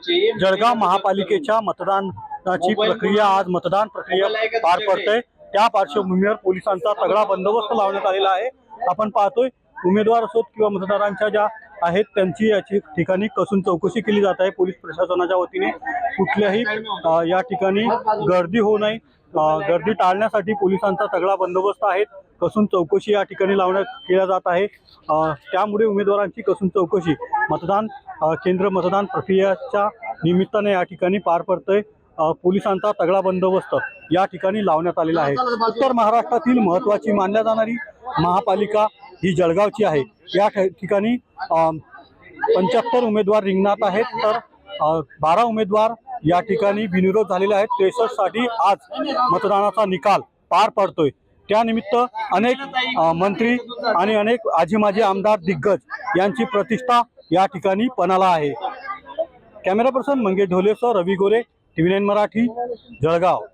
जळगाव महापालिकेच्या मतदानाची प्रक्रिया आज मतदान प्रक्रिया पार पडते। त्या पार्श्वभूमीवर पोलिसांचा तगडा बंदोबस्त लावण्यात आलेला आहे। आपण पाहतोय उमेदवार असोत किंवा मतदारांच्या ज्या आहेत त्यांची याची ठिकाणी कसून चौकशी केली जात आहे। पोलीस प्रशासनाच्या वतीने कुठल्याही या ठिकाणी गर्दी होऊ नये, गर्दी टाळण्यासाठी पोलिसांचा तगडा बंदोबस्त आहे। कसून चौकशी या ठिकाणी केल्या जात आहे। त्यामुळे उमेदवारांची कसून चौकशी मतदान केंद्र मतदान प्रक्रियेच्या निमित्ताने या ठिकाणी पार पडतंय। पोलिसांचा तगडा बंदोबस्त या ठिकाणी लावण्यात आलेला आहे। उत्तर महाराष्ट्रातील महत्त्वाची मानल्या जाणारी महापालिका ही जळगावची आहे। या ठिकाणी 75 उमेदवार रिंगणात आहेत, तर 12 उमेदवार या ठिकाणी बिनविरोध झालेले आहेत। 63 साठी आज मतदानाचा निकाल पार पडतोय। त्यानिमित्त अनेक मंत्री आणि अनेक आजी माजी आमदार दिग्गज यांची प्रतिष्ठा या ठिकाणी पणाला आहे। कॅमेरा पर्सन मंगेश ढोलेसह रवी गोरे, TV9 मराठी, जळगाव।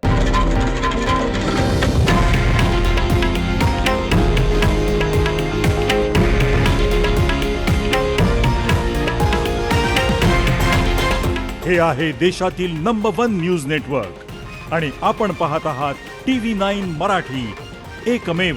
हे आहे देशातील नंबर 1 न्यूज नेटवर्क आणि आपण पाहत आहात TV9 मराठी, एकमेव।